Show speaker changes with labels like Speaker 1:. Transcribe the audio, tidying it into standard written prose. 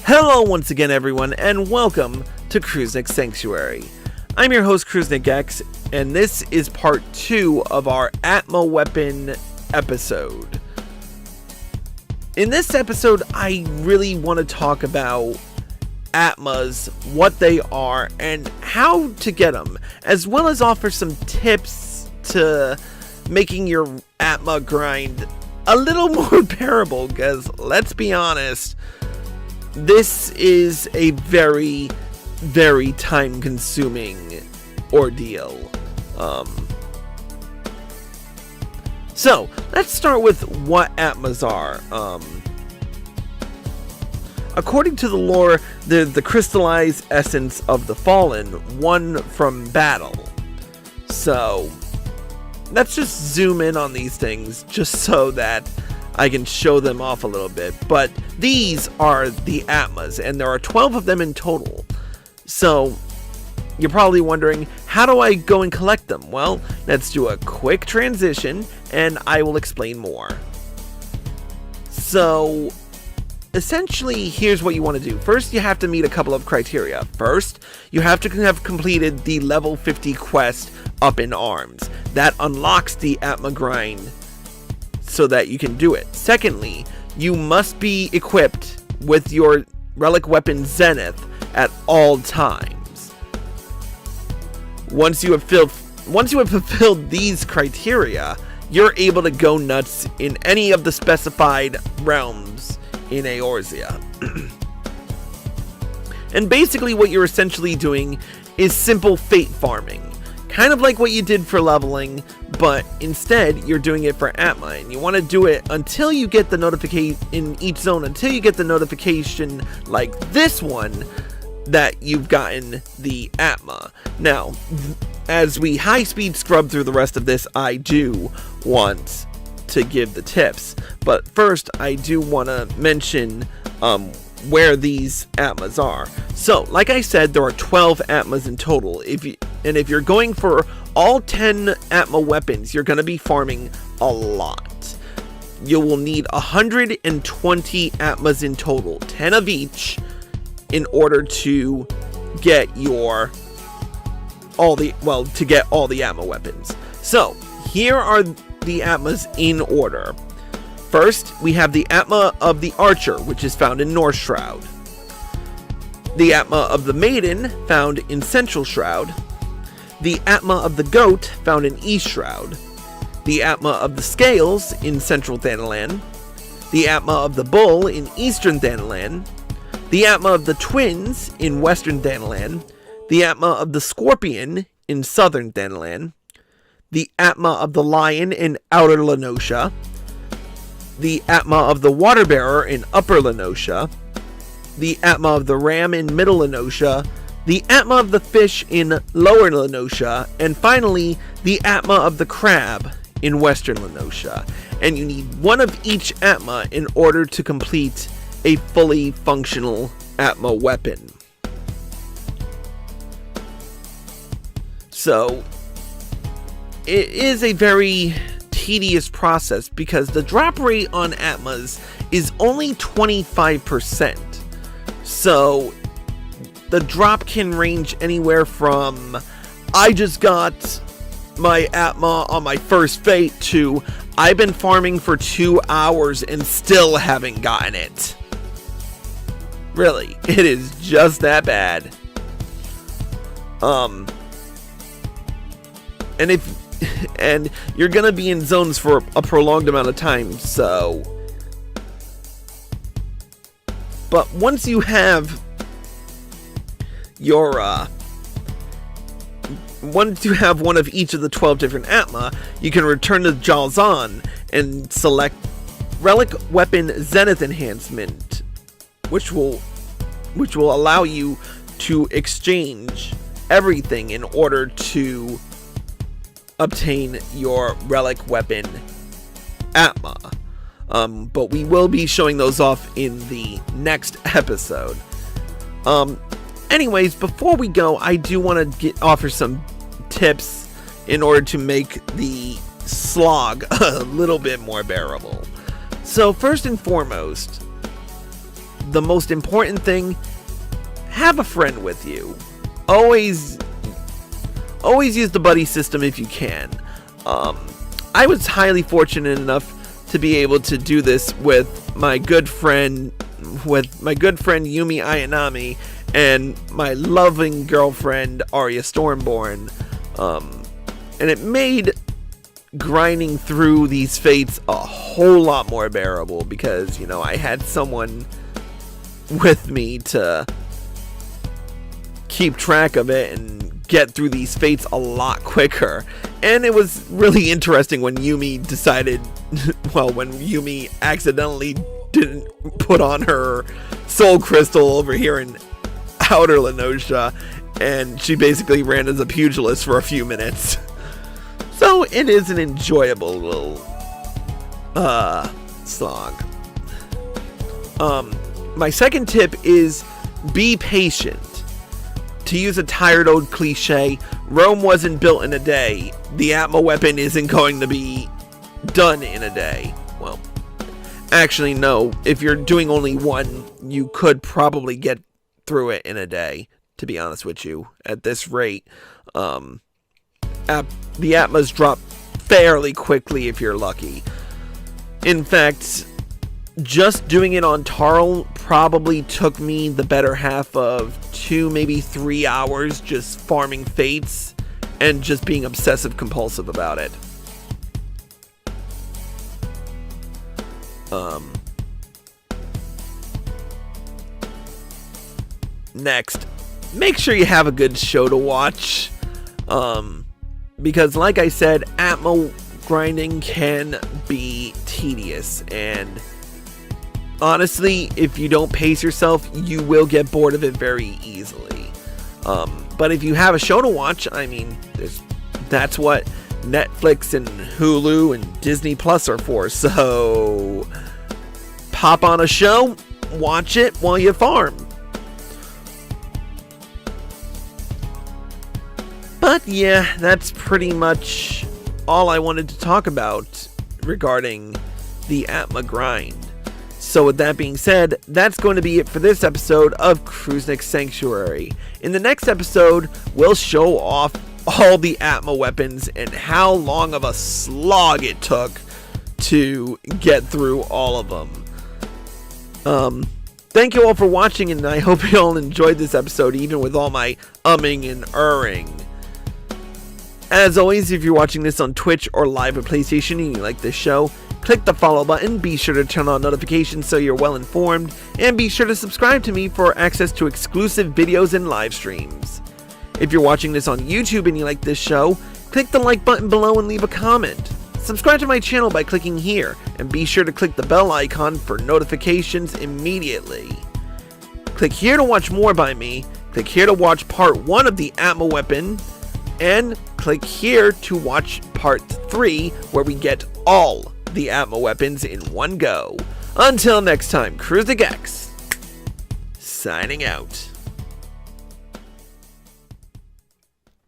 Speaker 1: Hello once again everyone, and welcome to Crusnik Sanctuary. I'm your host Crusnik X, and this is part 2 of our Atma weapon episode. In this episode, I really want to talk about Atmas, what they are, and how to get them, as well as offer some tips to making your Atma grind a little more bearable, because let's be honest, this is a very, very time-consuming ordeal. So, let's start with what Atmas are. According to the lore, they're the crystallized essence of the Fallen, won from battle. So, let's just zoom in on these things, just so that I can show them off a little bit. But these are the Atmas, and there are 12 of them in total. So, you're probably wondering, how do I go and collect them? Well, let's do a quick transition, and I will explain more. So, essentially, here's what you want to do. First, you have to meet a couple of criteria. First, you have to have completed the level 50 quest, Up in Arms. That unlocks the Atma grind so that you can do it. Secondly, you must be equipped with your relic weapon Zenith at all times. Once you have fulfilled these criteria, you're able to go nuts in any of the specified realms in Eorzea. And basically what you're essentially doing is simple fate farming. Kind of like what you did for leveling, but instead you're doing it for Atma, and you want to do it until you get the notification in each zone, until you get the notification like this one that you've gotten the Atma. Now, as we high speed scrub through the rest of this, I do want to give the tips, but first I do want to mention where these Atmas are. So, like I said, there are 12 Atmas in total. If you're going for all 10 Atma weapons, you're going to be farming a lot. You will need 120 Atmas in total, 10 of each, in order to get all the Atma weapons. So, here are the Atmas in order. First, we have the Atma of the Archer, which is found in North Shroud. The Atma of the Maiden, found in Central Shroud. The Atma of the Goat, found in East Shroud. The Atma of the Scales, in Central Thanalan. The Atma of the Bull, in Eastern Thanalan. The Atma of the Twins, in Western Thanalan. The Atma of the Scorpion, in Southern Thanalan. The Atma of the Lion, in Outer Lenosha. The Atma of the Water Bearer in Upper Lenosha, the Atma of the Ram in Middle Lenosha, the Atma of the Fish in Lower Lenosha, and finally, the Atma of the Crab in Western Lenosha. And you need one of each Atma in order to complete a fully functional Atma weapon. So, it is a very tedious process because the drop rate on Atmas is only 25%. So the drop can range anywhere from I just got my Atma on my first fate to I've been farming for 2 hours and still haven't gotten it. Really, it is just that bad. And you're gonna be in zones for a prolonged amount of time, so. But once you have one of each of the 12 different Atma, you can return to Jalzahn and select Relic Weapon Zenith Enhancement, which will allow you to exchange everything in order to obtain your relic weapon Atma. But we will be showing those off in the next episode. Anyways, before we go, I do want to offer some tips in order to make the slog a little bit more bearable. So first and foremost, the most important thing, have a friend with you. Always use the buddy system if you can. I was highly fortunate enough to be able to do this with my good friend Yumi Ayanami and my loving girlfriend Arya Stormborn. And it made grinding through these fates a whole lot more bearable because, you know, I had someone with me to keep track of it and get through these fates a lot quicker. And it was really interesting when Yumi decided, when Yumi accidentally didn't put on her soul crystal over here in Outer Lenosha, and she basically ran as a pugilist for a few minutes. So it is an enjoyable little slog. My second tip is be patient. To use a tired old cliche, Rome wasn't built in a day. The Atma weapon isn't going to be done in a day. Well, actually no. If you're doing only one, you could probably get through it in a day, to be honest with you. At this rate, the Atmas drop fairly quickly if you're lucky. In fact, just doing it on Tarl probably took me the better half of 2, maybe 3 hours just farming fates and just being obsessive compulsive about it. Next, make sure you have a good show to watch. Because like I said, Atma grinding can be tedious, and honestly, if you don't pace yourself, you will get bored of it very easily. But if you have a show to watch, I mean, that's what Netflix and Hulu and Disney Plus are for. So pop on a show, watch it while you farm. But yeah, that's pretty much all I wanted to talk about regarding the Atma grind. So with that being said, that's going to be it for this episode of Crusnik Sanctuary. In the next episode, we'll show off all the Atma weapons and how long of a slog it took to get through all of them. Thank you all for watching, and I hope you all enjoyed this episode, even with all my umming and erring. As always, if you're watching this on Twitch or live at PlayStation and you like this show, click the follow button, be sure to turn on notifications so you're well informed, and be sure to subscribe to me for access to exclusive videos and live streams. If you're watching this on YouTube and you like this show, click the like button below and leave a comment. Subscribe to my channel by clicking here, and be sure to click the bell icon for notifications immediately. Click here to watch more by me, click here to watch part 1 of the Atma weapon, and click here to watch part 3 where we get all the Atma weapons in one go. Until next time, Crusnik X, signing out.